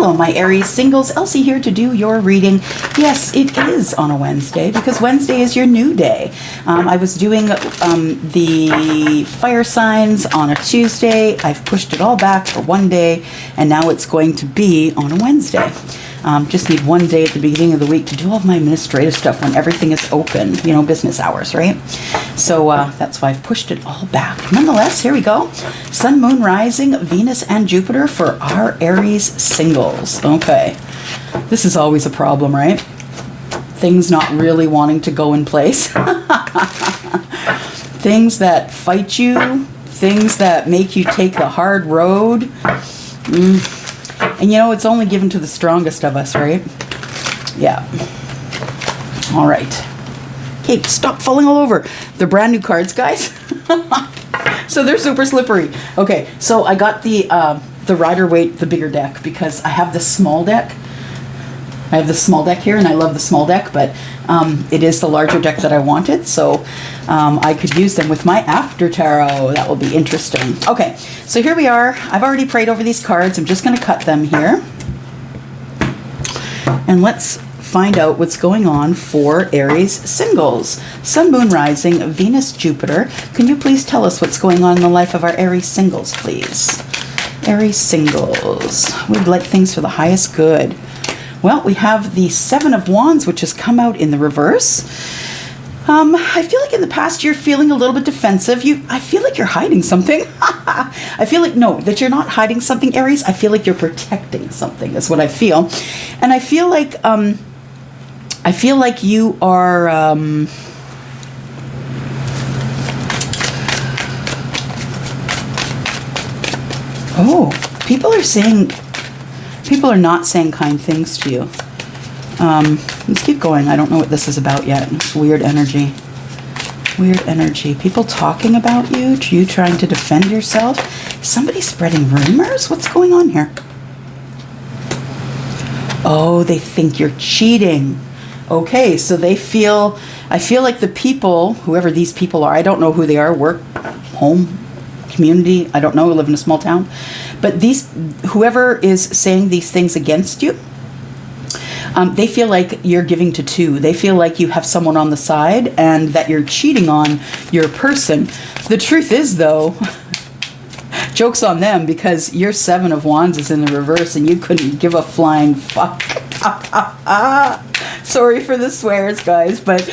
Hello, my Aries singles. Elsie here to do your reading. Yes, it is on a Wednesday because Wednesday is your new day. I was doing the fire signs on a Tuesday. I've pushed it all back for one day, and now it's going to be on a Wednesday. Just need one day at the beginning of the week to do all of my administrative stuff when everything is open, you know, business hours, right? So that's why I've pushed it all back. Nonetheless, here we go. Sun, Moon, Rising, Venus, and Jupiter for our Aries singles. Okay. This is always a problem, right? Things not really wanting to go in place. Things that fight you. Things that make you take the hard road. And you know, it's only given to the strongest of us, right? Yeah. All right. Okay, stop falling all over. They're brand new cards, guys. So they're super slippery. Okay, so I got the Rider-Waite, the bigger deck, because I have the small deck. I have the small deck here, and I love the small deck, but it is the larger deck that I wanted, so I could use them with my after tarot. That will be interesting. Okay, so here we are. I've already prayed over these cards. I'm just going to cut them here. And let's find out what's going on for Aries singles. Sun, Moon, Rising, Venus, Jupiter. Can you please tell us what's going on in the life of our Aries singles, please? Aries singles. We'd like things for the highest good. Well, we have the Seven of Wands, which has come out in the reverse. I feel like in the past you're feeling a little bit defensive. I feel like you're hiding something. I feel like, no, that you're not hiding something, Aries. I feel like you're protecting something is what I feel. And I feel like you are... oh, people are not saying kind things to you. Let's keep going. I don't know what this is about yet. It's weird energy. Weird energy. People talking about you. You trying to defend yourself. Somebody spreading rumors? What's going on here? Oh, they think you're cheating. Okay, so I feel like the people, whoever these people are, I don't know who they are, work, home, community, I don't know, live in a small town. But whoever is saying these things against you, they feel like you're giving to two. They feel like you have someone on the side and that you're cheating on your person. The truth is, though, joke's on them, because your Seven of Wands is in the reverse and you couldn't give a flying fuck. Sorry for the swears, guys, but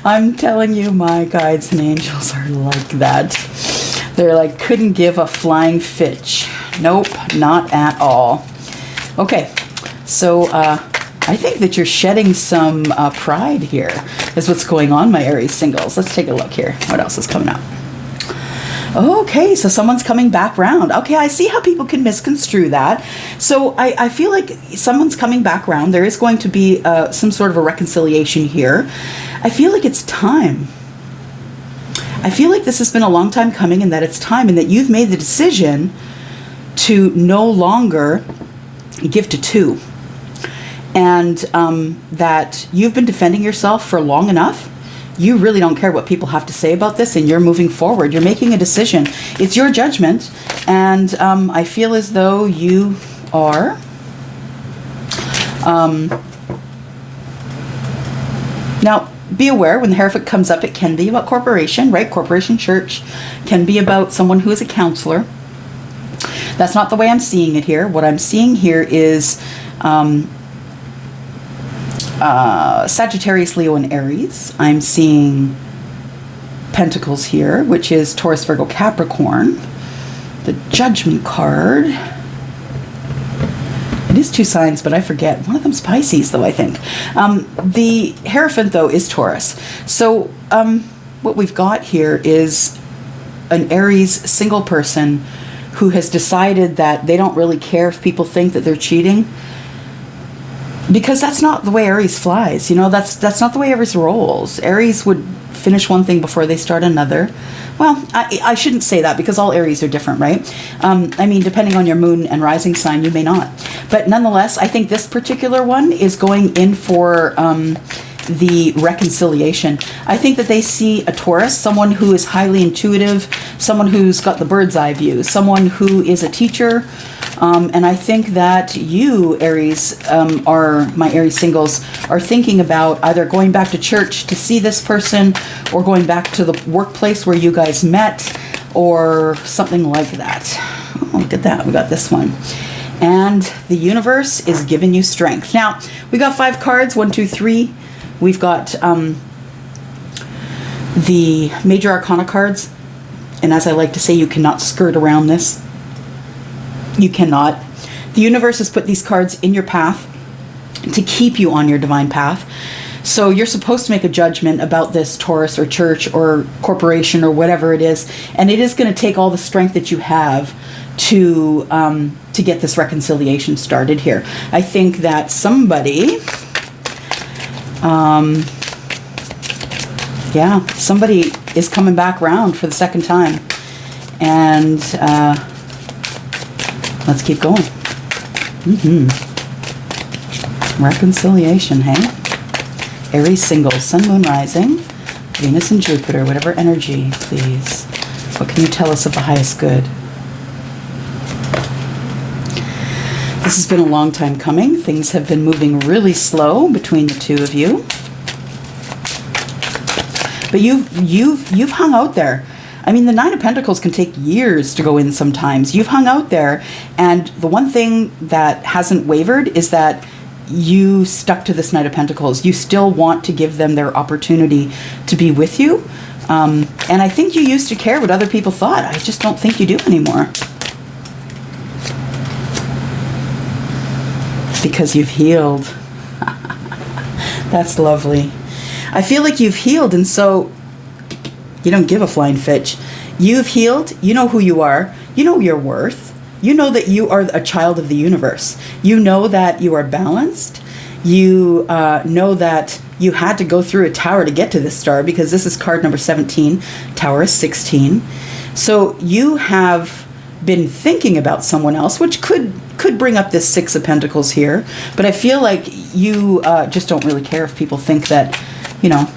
I'm telling you, my guides and angels are like that. They're like, couldn't give a flying fitch. Nope, not at all. Okay, so I think that you're shedding some pride here is what's going on, my Aries singles. Let's take a look here. What else is coming up? Okay, so someone's coming back round. Okay, I see how people can misconstrue that. So I feel like someone's coming back round. There is going to be some sort of a reconciliation here. I feel like it's time. I feel like this has been a long time coming, and that it's time, and that you've made the decision to no longer give to two. And that you've been defending yourself for long enough. You really don't care what people have to say about this, and you're moving forward. You're making a decision. It's your judgment, and I feel as though you are now, be aware, when the Hierophant comes up, it can be about corporation, right? Corporation, church, can be about someone who is a counselor. That's not the way I'm seeing it here. What I'm seeing here is Sagittarius, Leo, and Aries. I'm seeing Pentacles here, which is Taurus, Virgo, Capricorn. The Judgment card. It is two signs, but I forget. One of them's Pisces, though, I think. The Hierophant, though, is Taurus. So what we've got here is an Aries single person who has decided that they don't really care if people think that they're cheating. Because that's not the way Aries flies. You know, that's not the way Aries rolls. Aries would finish one thing before they start another. Well, I shouldn't say that, because all Aries are different, right? I mean, depending on your moon and rising sign, you may not. But nonetheless, I think this particular one is going in for the reconciliation. I think that they see a Taurus, someone who is highly intuitive, someone who's got the bird's eye view, someone who is a teacher, And I think that you, Aries, my Aries singles, are thinking about either going back to church to see this person, or going back to the workplace where you guys met, or something like that. Oh, look at that. We got this one. And the universe is giving you strength. Now, we got 5 cards, 1, 2, 3. We've got the major arcana cards. And as I like to say, you cannot skirt around this. You cannot. The universe has put these cards in your path to keep you on your divine path. So you're supposed to make a judgment about this Taurus or church or corporation or whatever it is. And it is going to take all the strength that you have to get this reconciliation started here. I think that somebody, somebody is coming back around for the second time. And let's keep going. Reconciliation, hey? Aries singles, sun, moon, rising, Venus and Jupiter, whatever energy, please. What can you tell us of the highest good? This has been a long time coming. Things have been moving really slow between the two of you. But you've hung out there. I mean, the 9 of Pentacles can take years to go in sometimes. You've hung out there, and the one thing that hasn't wavered is that you stuck to this Knight of Pentacles. You still want to give them their opportunity to be with you. And I think you used to care what other people thought. I just don't think you do anymore. Because you've healed. That's lovely. I feel like you've healed, and so you don't give a flying fitch. You've healed. You know who you are. You know your worth. You know that you are a child of the universe. You know that you are balanced. You know that you had to go through a tower to get to this star, because this is card number 17. Tower is 16. So you have been thinking about someone else, which could bring up this 6 of Pentacles here. But I feel like you just don't really care if people think that, you know,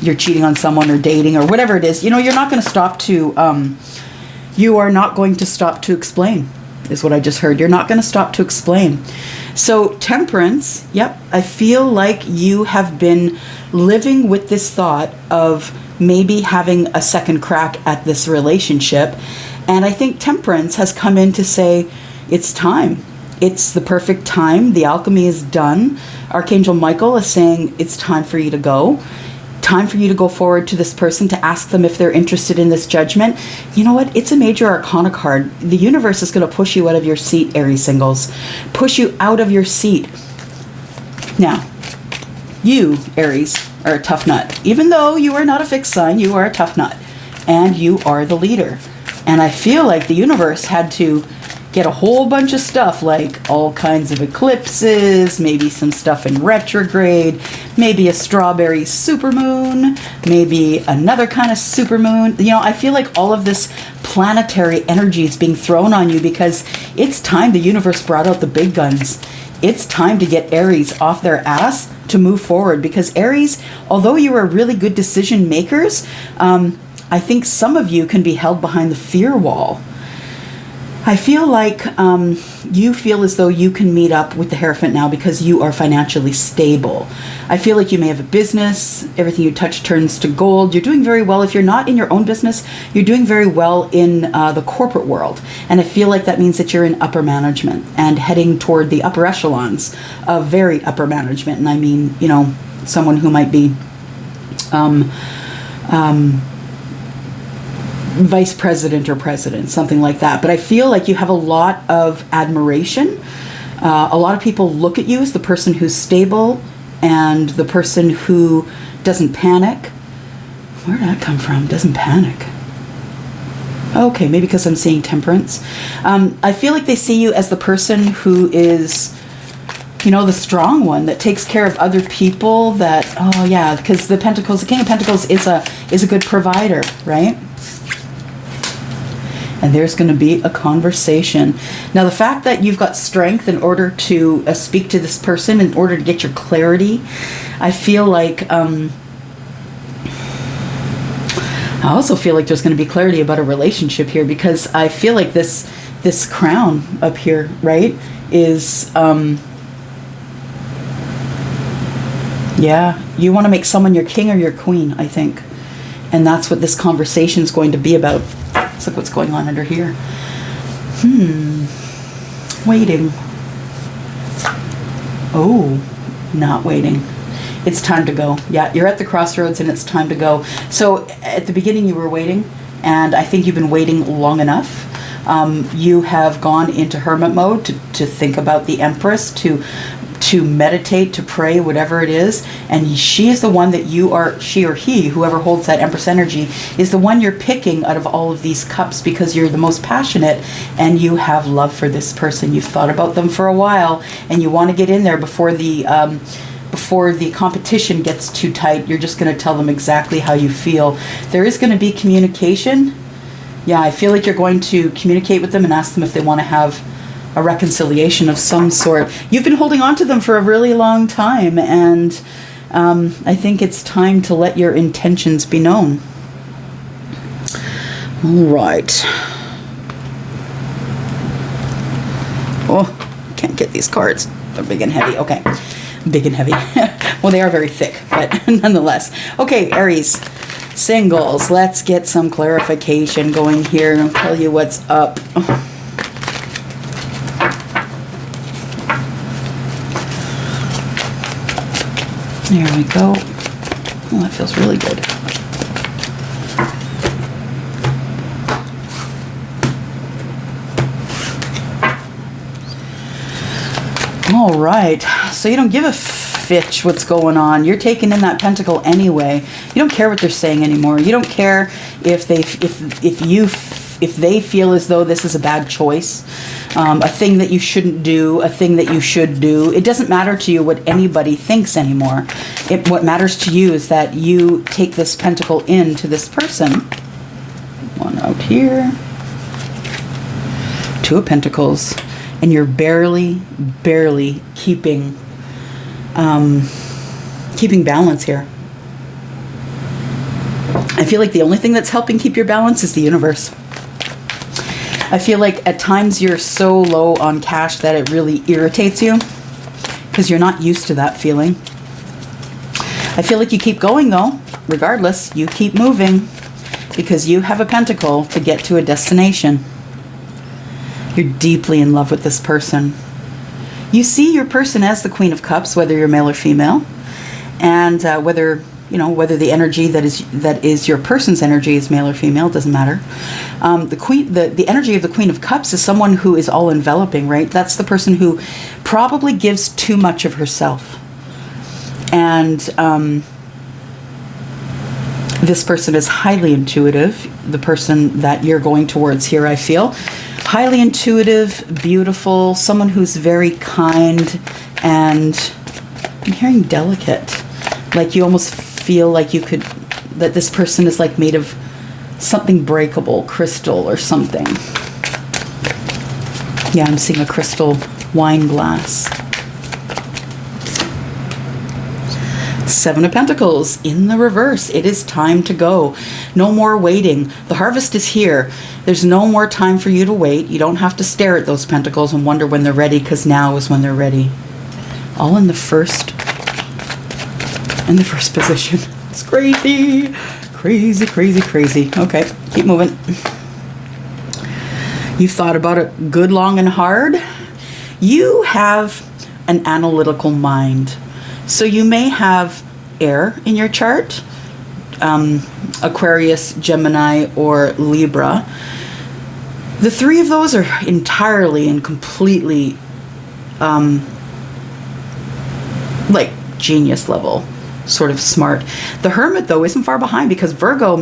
you're cheating on someone or dating or whatever it is. You know, you're not going to stop to, you are not going to stop to explain, is what I just heard. You're not going to stop to explain. So Temperance, yep, I feel like you have been living with this thought of maybe having a second crack at this relationship. And I think Temperance has come in to say, it's time. It's the perfect time. The alchemy is done. Archangel Michael is saying, it's time for you to go. Time for you to go forward to this person, to ask them if they're interested in this judgment. You know what? It's a major arcana card. The universe is going to push you out of your seat, Aries singles. Push you out of your seat. Now, you, Aries, are a tough nut. Even though you are not a fixed sign, you are a tough nut. And you are the leader. And I feel like the universe had to get a whole bunch of stuff, like all kinds of eclipses, maybe some stuff in retrograde, maybe a strawberry supermoon, maybe another kind of supermoon. You know, I feel like all of this planetary energy is being thrown on you, because it's time the universe brought out the big guns. It's time to get Aries off their ass to move forward, because Aries, although you are really good decision makers, I think some of you can be held behind the fear wall. I feel like you feel as though you can meet up with the Hierophant now because you are financially stable. I feel like you may have a business. Everything you touch turns to gold. You're doing very well. If you're not in your own business, you're doing very well in the corporate world. And I feel like that means that you're in upper management and heading toward the upper echelons of very upper management. And I mean, you know, someone who might be vice president or president, something like that. But I feel like you have a lot of admiration. A lot of people look at you as the person who's stable and the person who doesn't panic. Where did that come from? Doesn't panic. Okay, maybe because I'm seeing Temperance. I feel like they see you as the person who is, you know, the strong one that takes care of other people. That, oh yeah, because the Pentacles, the King of Pentacles is a good provider, right? And there's going to be a conversation. Now, the fact that you've got strength in order to speak to this person, in order to get your clarity, I feel like, I also feel like there's going to be clarity about a relationship here, because I feel like this this crown up here, right, is, yeah, you want to make someone your king or your queen, I think. And that's what this conversation is going to be about. Let's look what's going on under here. Waiting. Oh, not waiting. It's time to go. Yeah, you're at the crossroads and it's time to go. So at the beginning you were waiting, and I think you've been waiting long enough. You have gone into hermit mode to think about the Empress, to meditate, to pray, whatever it is. And she is the one that you are, she or he, whoever holds that Empress energy, is the one you're picking out of all of these cups, because you're the most passionate and you have love for this person. You've thought about them for a while and you want to get in there before the competition gets too tight. You're just going to tell them exactly how you feel. There is going to be communication. Yeah, I feel like you're going to communicate with them and ask them if they want to have a reconciliation of some sort. You've been holding on to them for a really long time, and I think it's time to let your intentions be known. All right. Oh, can't get these cards. They're big and heavy. Okay. Big and heavy. Well, they are very thick, but nonetheless. Okay, Aries Singles. Let's get some clarification going here and I'll tell you what's up. There we go. Oh, that feels really good. All right. So you don't give a fitch what's going on. You're taking in that pentacle anyway. You don't care what they're saying anymore. You don't care if they feel as though this is a bad choice, a thing that you shouldn't do, a thing that you should do. It doesn't matter to you what anybody thinks anymore. What matters to you is that you take this pentacle into this person. One out here. Two of Pentacles. And you're barely keeping balance here. I feel like the only thing that's helping keep your balance is the universe. I feel like at times you're so low on cash that it really irritates you because you're not used to that feeling. I feel like you keep going though, regardless. You keep moving because you have a pentacle to get to a destination. You're deeply in love with this person. You see your person as the Queen of Cups, whether you're male or female, and whether the energy that is your person's energy is male or female, doesn't matter. The energy of the Queen of Cups is someone who is all enveloping, right? That's the person who probably gives too much of herself. And this person is highly intuitive, the person that you're going towards here, I feel. Highly intuitive, beautiful, someone who's very kind, and I'm hearing delicate. Like you almost feel like that this person is like made of something breakable, crystal or something. Yeah, I'm seeing a crystal wine glass. Seven of Pentacles in the reverse. It is time to go. No more waiting. The harvest is here. There's no more time for you to wait. You don't have to stare at those pentacles and wonder when they're ready, because now is when they're ready. All in the first position. It's crazy. Crazy, crazy, crazy. Okay, keep moving. You've thought about it good, long, and hard. You have an analytical mind. So you may have air in your chart, Aquarius, Gemini, or Libra. The three of those are entirely and completely like genius level, sort of smart. The Hermit, though, isn't far behind, because Virgo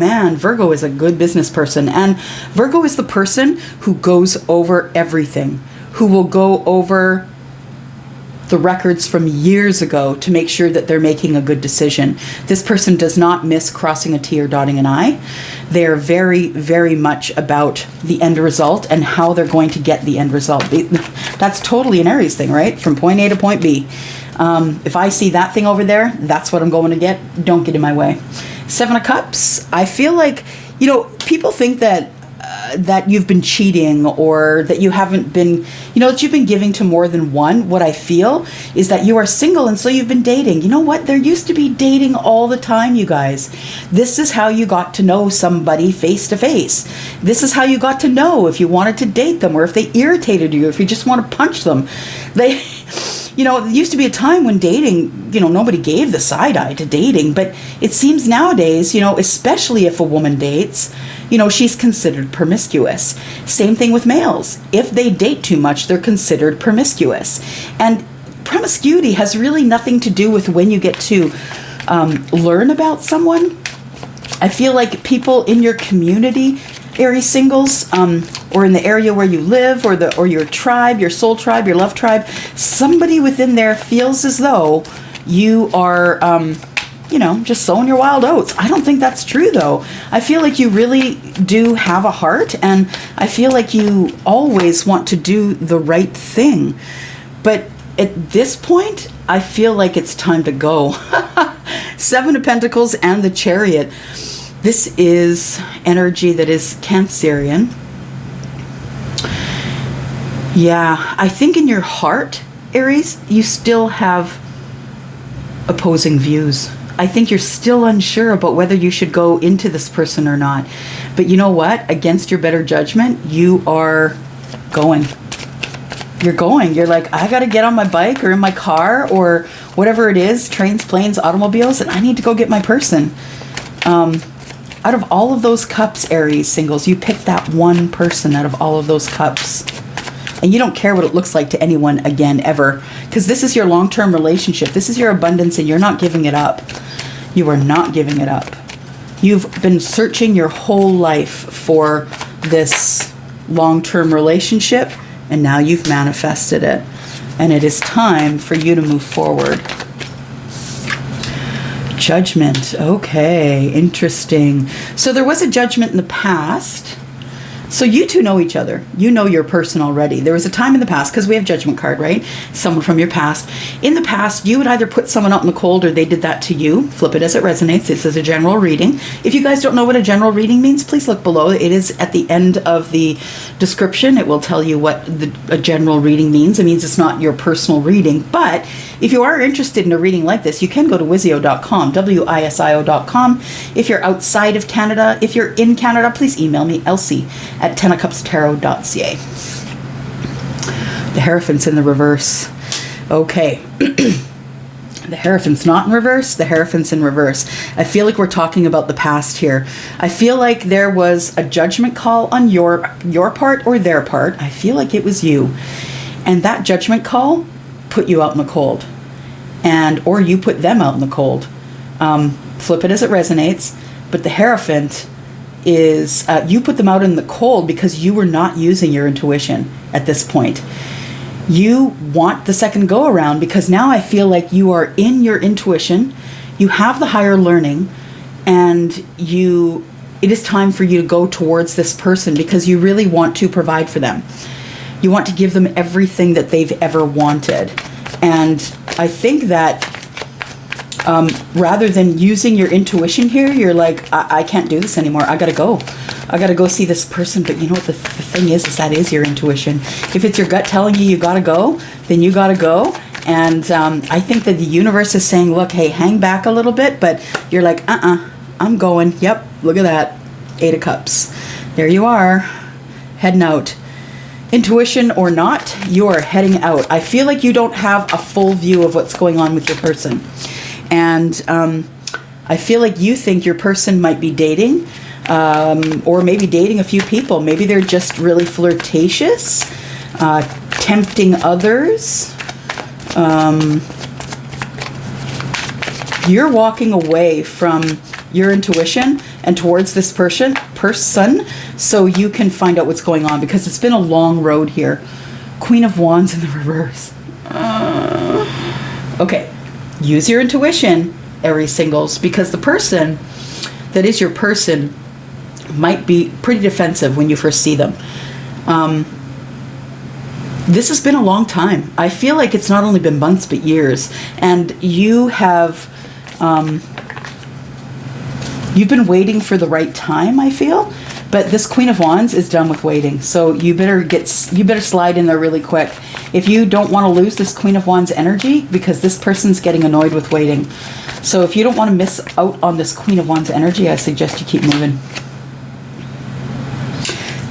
is a good business person. And Virgo is the person who goes over everything, who will go over the records from years ago to make sure that they're making a good decision. This person does not miss crossing a T or dotting an I. They're very, very much about the end result and how they're going to get the end result. That's totally an Aries thing, right? From point A to point B. If I see that thing over there, that's what I'm going to get. Don't get in my way. Seven of Cups. I feel like, people think that that you've been cheating, or that you haven't been, that you've been giving to more than one. What I feel is that you are single, and so you've been dating. You know what? There used to be dating all the time, you guys. This is how you got to know somebody face to face. This is how you got to know if you wanted to date them, or if they irritated you, if you just want to punch them. There used to be a time when dating, nobody gave the side eye to dating, but it seems nowadays, especially if a woman dates, she's considered promiscuous. Same thing with males. If they date too much, they're considered promiscuous. And promiscuity has really nothing to do with when you get to learn about someone. I feel like people in your community, Aries singles, or in the area where you live, or your tribe, your soul tribe, your love tribe, somebody within there feels as though you are, just sowing your wild oats. I don't think that's true, though. I feel like you really do have a heart, and I feel like you always want to do the right thing. But at this point, I feel like it's time to go. Seven of Pentacles and the Chariot. This is energy that is Cancerian. Yeah, I think in your heart, Aries, you still have opposing views. I think you're still unsure about whether you should go into this person or not. But you know what? Against your better judgment, you are going. You're going. You're like, I got to get on my bike or in my car or whatever it is, trains, planes, automobiles, and I need to go get my person. Out of all of those cups, Aries singles, you pick that one person out of all of those cups. And you don't care what it looks like to anyone again, ever. Because this is your long-term relationship. This is your abundance, and you're not giving it up. You are not giving it up. You've been searching your whole life for this long-term relationship, and now you've manifested it. And it is time for you to move forward. Judgment. Okay, interesting. So there was a judgment in the past. So you two know each other. You know your person already. There was a time in the past, because we have judgment card, right? Someone from your past. In the past, you would either put someone out in the cold or they did that to you. Flip it as it resonates. This is a general reading. If you guys don't know what a general reading means, please look below. It is at the end of the description. It will tell you what a general reading means. It means it's not your personal reading. But if you are interested in a reading like this, you can go to WISIO.com, WISIO.com. If you're outside of Canada, if you're in Canada, please email me, 𝐿𝐶@10ofcupstarot.ca. The Hierophant's in the reverse. Okay. The Hierophant's not in reverse. The Hierophant's in reverse. I feel like we're talking about the past here. I feel like there was a judgment call on your part or their part. I feel like it was you. And that judgment call put you out in the cold. Or you put them out in the cold. Flip it as it resonates. But the Hierophant is, you put them out in the cold because you were not using your intuition at this point. You want the second go around because now I feel like you are in your intuition, you have the higher learning, and it is time for you to go towards this person because you really want to provide for them. You want to give them everything that they've ever wanted. And I think that rather than using your intuition here, you're like, I can't do this anymore. I gotta go. I gotta go see this person. But you know what the thing is that is your intuition. If it's your gut telling you gotta go, then you gotta go. And I think that the universe is saying, look, hey, hang back a little bit. But you're like, I'm going. Yep, look at that. 8 of Cups. There you are, heading out. Intuition or not, you are heading out. I feel like you don't have a full view of what's going on with your person. And I feel like you think your person might be dating, or maybe dating a few people. Maybe they're just really flirtatious, tempting others. You're walking away from your intuition and towards this person so you can find out what's going on, because it's been a long road here. Queen of Wands in the reverse. Okay. Use your intuition, Aries singles, because the person that is your person might be pretty defensive when you first see them. This has been a long time. I feel like it's not only been months, but years. And you have, you've been waiting for the right time, I feel. But this Queen of Wands is done with waiting. So you better slide in there really quick. If you don't want to lose this Queen of Wands energy, because this person's getting annoyed with waiting. So if you don't want to miss out on this Queen of Wands energy, I suggest you keep moving.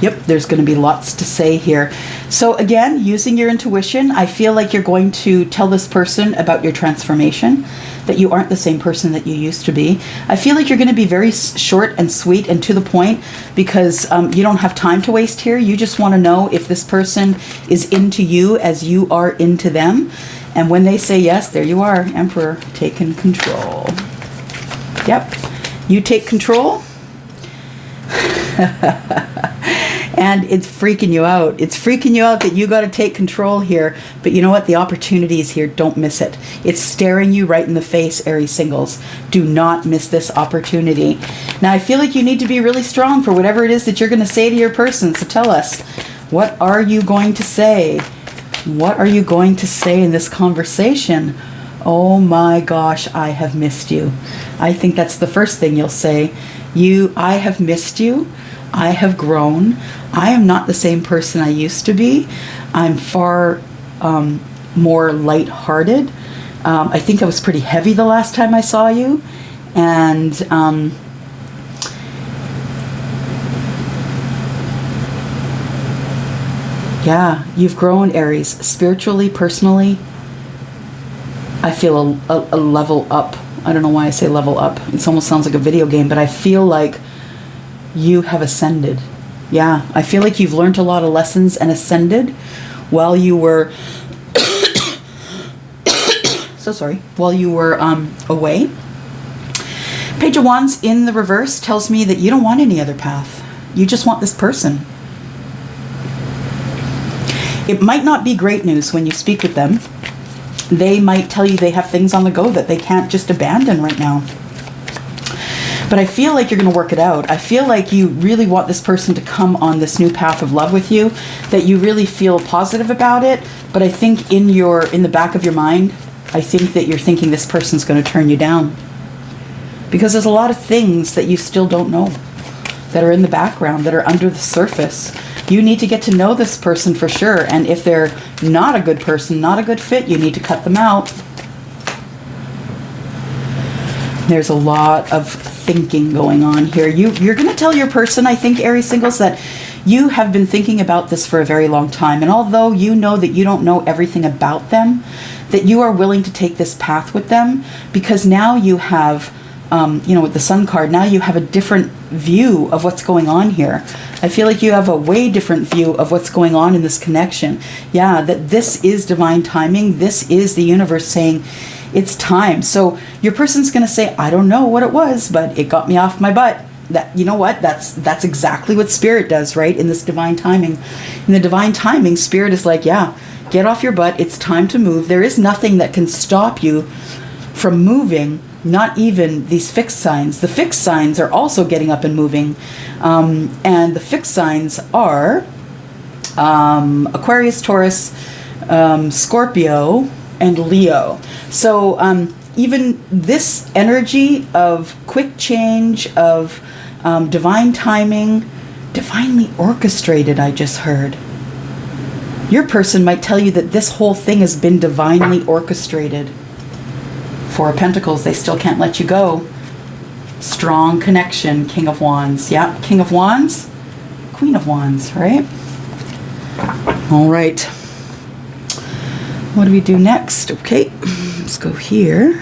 Yep, there's going to be lots to say here. So again, using your intuition, I feel like you're going to tell this person about your transformation, that you aren't the same person that you used to be. I feel like you're going to be very short and sweet and to the point, because you don't have time to waste here. You just want to know if this person is into you as you are into them. And when they say yes, there you are, Emperor, taking control. Yep, you take control. And it's freaking you out. It's freaking you out that you got to take control here. But you know what? The opportunity is here. Don't miss it. It's staring you right in the face, Aries Singles. Do not miss this opportunity. Now, I feel like you need to be really strong for whatever it is that you're going to say to your person. So tell us, what are you going to say? What are you going to say in this conversation? Oh my gosh, I have missed you. I think that's the first thing you'll say. I have missed you. I have grown. I am not the same person I used to be. I'm far more lighthearted. I think I was pretty heavy the last time I saw you. And yeah, you've grown, Aries. Spiritually, personally, I feel a level up. I don't know why I say level up. It almost sounds like a video game, but I feel like you have ascended. Yeah, I feel like you've learned a lot of lessons and ascended while you were while you were away. Page of Wands in the reverse tells me that you don't want any other path. You just want this person. It might not be great news when you speak with them. They might tell you they have things on the go that they can't just abandon right now. But I feel like you're going to work it out. I feel like you really want this person to come on this new path of love with you, that you really feel positive about it. But I think in the back of your mind, I think that you're thinking this person's going to turn you down. Because there's a lot of things that you still don't know, that are in the background, that are under the surface. You need to get to know this person for sure. And if they're not a good person, not a good fit, you need to cut them out. There's a lot of thinking going on here. You're going to tell your person, I think, Aries Singles, that you have been thinking about this for a very long time. And although you know that you don't know everything about them, that you are willing to take this path with them, because now you have, with the Sun card, now you have a different view of what's going on here. I feel like you have a way different view of what's going on in this connection. Yeah, that this is divine timing. This is the universe saying, it's time. So your person's going to say, I don't know what it was, but it got me off my butt. That, you know what? That's exactly what Spirit does, right? In this divine timing. In the divine timing, Spirit is like, yeah, get off your butt. It's time to move. There is nothing that can stop you from moving, not even these fixed signs. The fixed signs are also getting up and moving. And the fixed signs are Aquarius, Taurus, Scorpio, and Leo. So even this energy of quick change, of divine timing, divinely orchestrated, I just heard. Your person might tell you that this whole thing has been divinely orchestrated. Four of Pentacles, they still can't let you go. Strong connection, King of Wands. Yeah, King of Wands, Queen of Wands, right? All right. What do we do next? Okay, let's go here.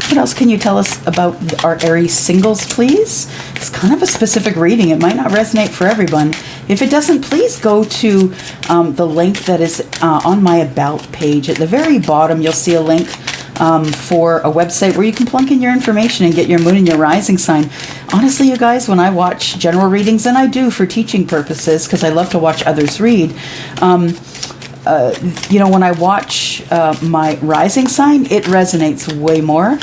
What else can you tell us about our Aries Singles, please? It's kind of a specific reading. It might not resonate for everyone. If it doesn't, please go to the link that is on my About page. At the very bottom, you'll see a link for a website where you can plunk in your information and get your moon and your rising sign. Honestly, you guys, when I watch general readings, and I do for teaching purposes because I love to watch others read, when I watch my rising sign, it resonates way more.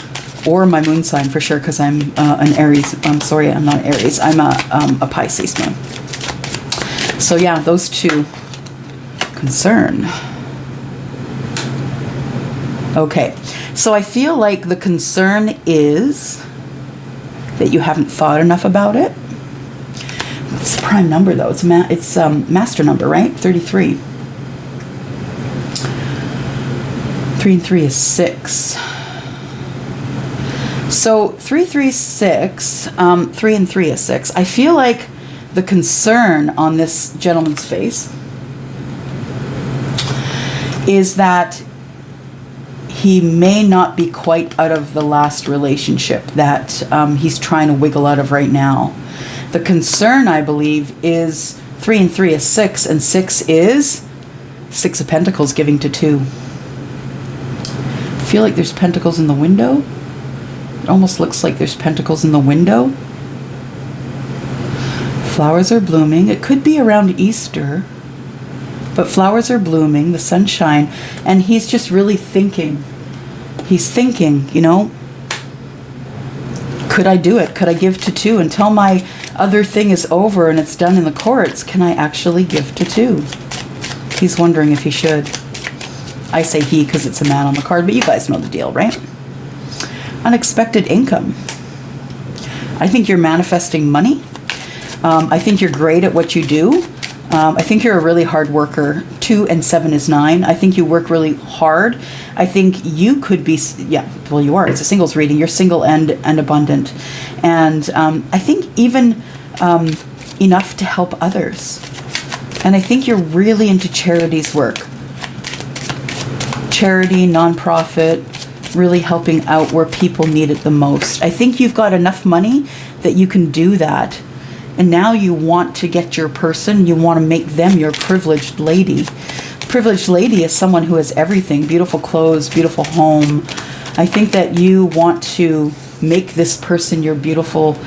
Or my moon sign for sure, because I'm an Aries. I'm sorry, I'm not Aries. I'm a Pisces moon. So yeah, those two concern. Okay, so I feel like the concern is that you haven't thought enough about it. It's a prime number though. It's master number, right? 33. 3 and 3 is 6. So 3, 3, 6. 3 and 3 is 6. I feel like the concern on this gentleman's face is that he may not be quite out of the last relationship that he's trying to wiggle out of right now. The concern, I believe, is 3 and 3 is 6, and 6 is 6 of Pentacles giving to 2. I feel like there's pentacles in the window. It almost looks like there's pentacles in the window. Flowers are blooming. It could be around Easter, but flowers are blooming, the sunshine, and he's just really thinking. He's thinking, you know, could I do it? Could I give to 2 until my other thing is over and it's done in the courts? Can I actually give to 2? He's wondering if he should. I say he because it's a man on the card, but you guys know the deal, right? Unexpected income. I think you're manifesting money. I think you're great at what you do. I think you're a really hard worker. 2 and 7 is 9. I think you work really hard. I think you could be, yeah, well, you are. It's a singles reading. You're single and abundant. And I think even enough to help others. And I think you're really into charities work. Charity, nonprofit, really helping out where people need it the most. I think you've got enough money that you can do that. And now you want to get your person, you want to make them your privileged lady. Privileged lady is someone who has everything, beautiful clothes, beautiful home. I think that you want to make this person your beautiful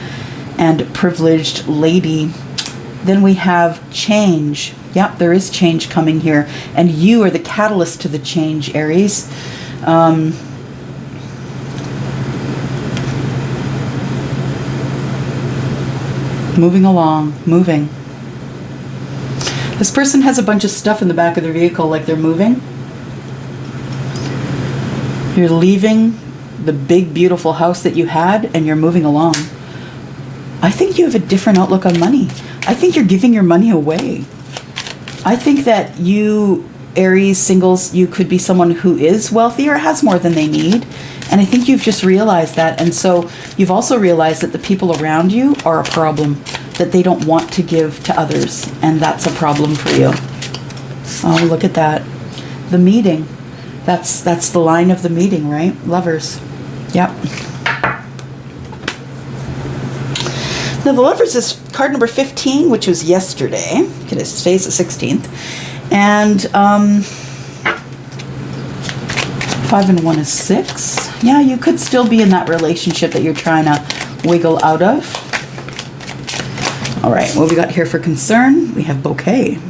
and privileged lady. Then we have change. Yep, there is change coming here. And you are the catalyst to the change, Aries. Moving along, moving. This person has a bunch of stuff in the back of their vehicle like they're moving. You're leaving the big, beautiful house that you had and you're moving along. I think you have a different outlook on money. I think you're giving your money away. I think that you, Aries singles, you could be someone who is wealthy or has more than they need. And I think you've just realized that. And so you've also realized that the people around you are a problem, that they don't want to give to others. And that's a problem for you. Oh, look at that. The meeting. That's the line of the meeting, right? Lovers. Yep. Now the Lovers is card number 15, which was yesterday. Today's the 16th. And 5 and 1 is 6. Yeah, you could still be in that relationship that you're trying to wiggle out of. All right, what we got here for concern? We have bouquet.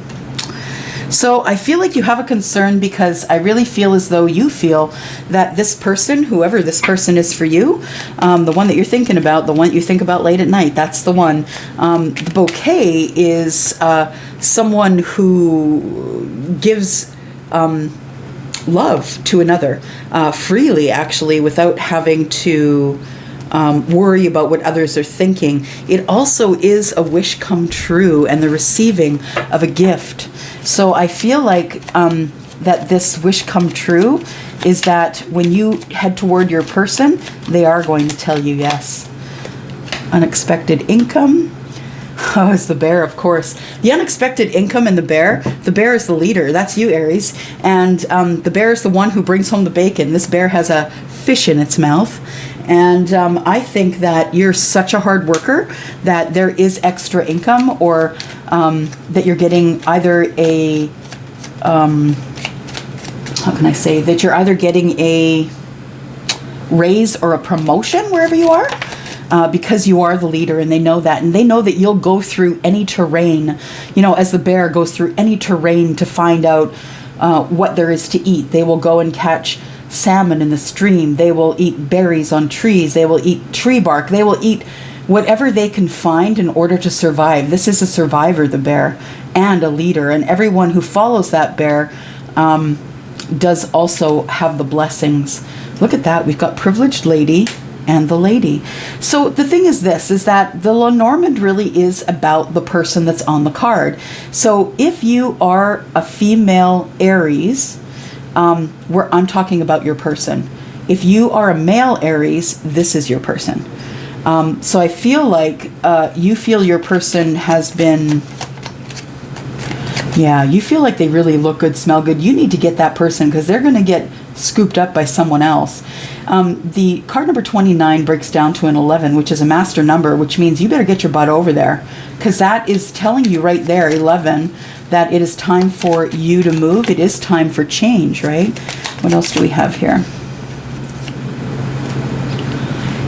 So I feel like you have a concern because I really feel as though you feel that this person, whoever this person is for you, the one that you're thinking about, the one that you think about late at night, that's the one. The bouquet is someone who gives love to another freely, actually, without having to worry about what others are thinking. It also is a wish come true and the receiving of a gift. So I feel like that this wish come true is that when you head toward your person, they are going to tell you yes. Unexpected income. Oh, it's the bear, of course. The unexpected income and the bear is the leader. That's you, Aries. And the bear is the one who brings home the bacon. This bear has a fish in its mouth. And I think that you're such a hard worker that there is extra income, or that you're getting either a, how can I say, that you're either getting a raise or a promotion wherever you are. Because you are the leader, and they know that. And they know that you'll go through any terrain, you know, as the bear goes through any terrain to find out what there is to eat. They will go and catch salmon in the stream. They will eat berries on trees. They will eat tree bark. They will eat whatever they can find in order to survive. This is a survivor, the bear, and a leader. And everyone who follows that bear does also have the blessings. Look at that. We've got privileged lady, and the lady. So the thing is this, is that the Lenormand really is about the person that's on the card. So if you are a female Aries, where I'm talking about your person. If you are a male Aries, this is your person. So I feel like you feel your person has been, yeah, you feel like they really look good, smell good. You need to get that person because they're going to get scooped up by someone else. The card number 29 breaks down to an 11, which is a master number, which means you better get your butt over there, because that is telling you right there, 11, that it is time for you to move. It is time for change, right? What else do we have here?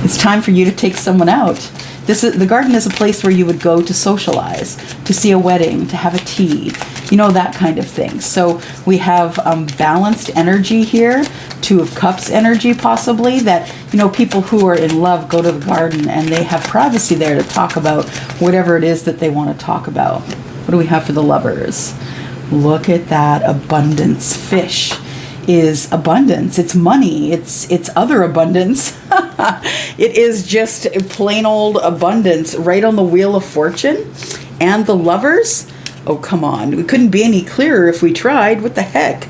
It's time for you to take someone out. The garden is a place where you would go to socialize, to see a wedding, to have a tea, you know, that kind of thing. So we have balanced energy here, Two of Cups energy possibly, that, you know, people who are in love go to the garden and they have privacy there to talk about whatever it is that they want to talk about. What do we have for the lovers? Look at that abundance. Fish is abundance. It's money. It's other abundance. It is just plain old abundance right on the Wheel of Fortune. And the lovers, oh, come on. We couldn't be any clearer if we tried. What the heck?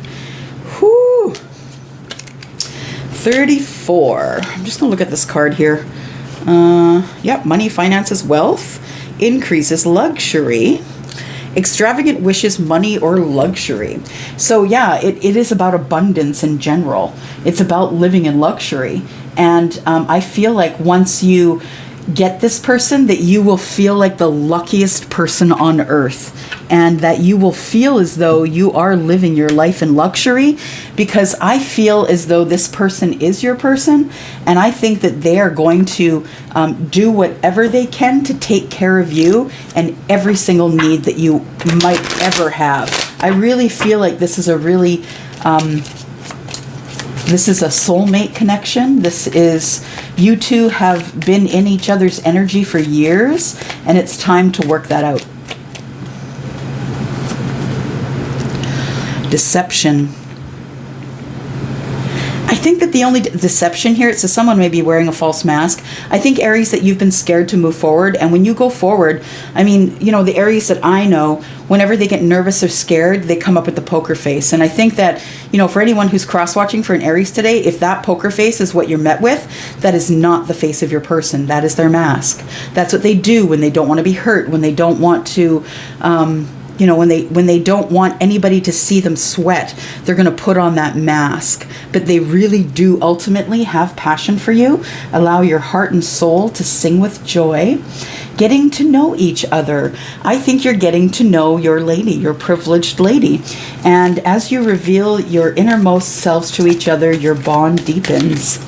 Whew. 34. I'm just going to look at this card here. Yep, money, finances, wealth, increases, luxury, extravagant wishes, money, or luxury. So yeah, it is about abundance in general. It's about living in luxury. And I feel like once you get this person, that you will feel like the luckiest person on earth, and that you will feel as though you are living your life in luxury, because I feel as though this person is your person, and I think that they are going to do whatever they can to take care of you and every single need that you might ever have. I really feel like this is a really this is a soulmate connection. This is, you two have been in each other's energy for years, and it's time to work that out. Deception. I think that the only deception here, it says someone may be wearing a false mask. I think, Aries, that you've been scared to move forward. And when you go forward, I mean, you know, the Aries that I know, whenever they get nervous or scared, they come up with the poker face. And I think that, you know, for anyone who's cross-watching for an Aries today, if that poker face is what you're met with, that is not the face of your person. That is their mask. That's what they do when they don't want to be hurt, when they don't want to, you know, when they don't want anybody to see them sweat, they're going to put on that mask. But they really do ultimately have passion for you. Allow your heart and soul to sing with joy. Getting to know each other. I think you're getting to know your lady, your privileged lady. And as you reveal your innermost selves to each other, your bond deepens.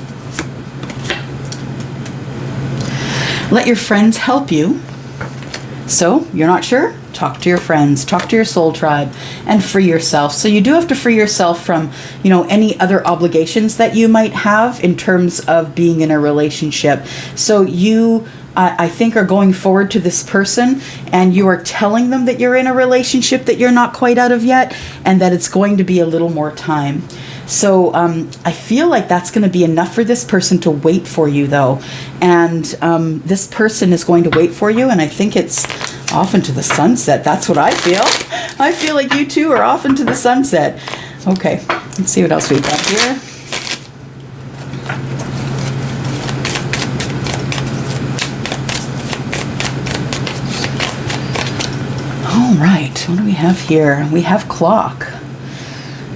Let your friends help you. So, you're not sure? Talk to your friends, talk to your soul tribe, and free yourself. So you do have to free yourself from, you know, any other obligations that you might have in terms of being in a relationship. So you, I think, are going forward to this person, and you are telling them that you're in a relationship that you're not quite out of yet, and that it's going to be a little more time. So I feel like that's going to be enough for this person to wait for you, though. And this person is going to wait for you, and I think it's off into the sunset. That's what I feel. I feel like you two are off into the sunset. Okay, let's see what else we've got here. All right, what do we have here? We have clock.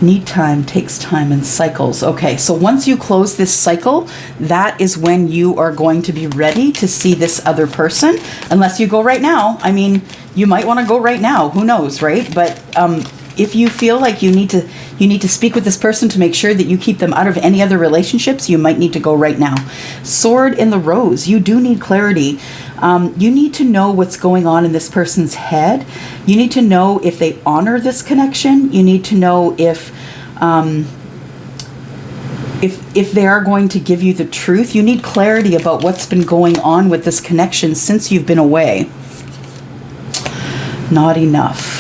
Need time, takes time, and cycles. Okay, so once you close this cycle, that is when you are going to be ready to see this other person, unless you go right now. I mean, you might want to go right now. Who knows, right? But if you feel like you need to speak with this person to make sure that you keep them out of any other relationships, you might need to go right now. Sword in the rose. You do need clarity. You need to know what's going on in this person's head. You need to know if they honor this connection. You need to know if they are going to give you the truth. You need clarity about what's been going on with this connection since you've been away. Not enough.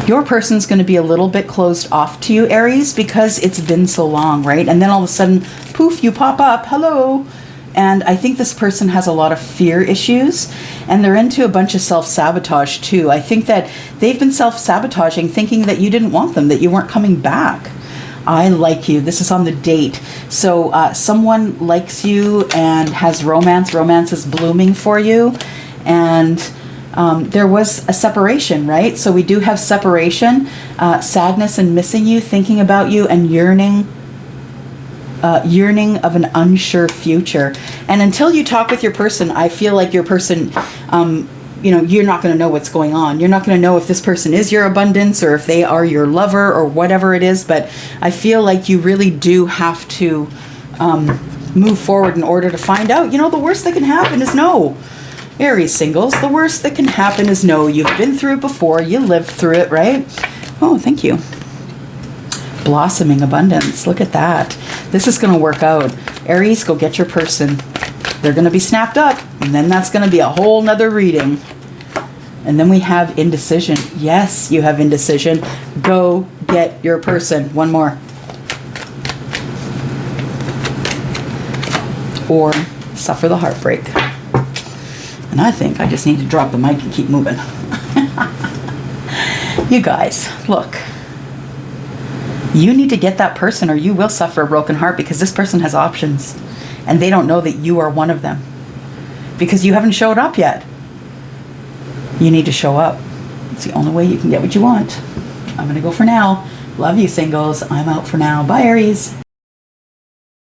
Your person's going to be a little bit closed off to you, Aries, because it's been so long, right? And then all of a sudden, poof, you pop up, hello. And I think this person has a lot of fear issues, and they're into a bunch of self-sabotage too. I think that they've been self-sabotaging, thinking that you didn't want them, that you weren't coming back. I like you. This is on the date. So someone likes you and has romance. Romance is blooming for you. And there was a separation, right? So we do have separation, sadness and missing you, thinking about you, and yearning of an unsure future. And until you talk with your person, I feel like your person, you're not going to know what's going on. You're not going to know if this person is your abundance or if they are your lover or whatever it is. But I feel like you really do have to move forward in order to find out. The worst that can happen is no. Aries singles, the worst that can happen is no. You've been through it before. You lived through it, right? Oh, thank you. Blossoming abundance. Look at that. This is going to work out. Aries, go get your person. They're going to be snapped up, and then that's going to be a whole nother reading. And then we have indecision. Yes, you have indecision. Go get your person. One more. Or suffer the heartbreak. And I think I just need to drop the mic and keep moving. You guys, look. You need to get that person or you will suffer a broken heart, because this person has options and they don't know that you are one of them because you haven't showed up yet. You need to show up. It's the only way you can get what you want. I'm going to go for now. Love you, singles. I'm out for now. Bye, Aries.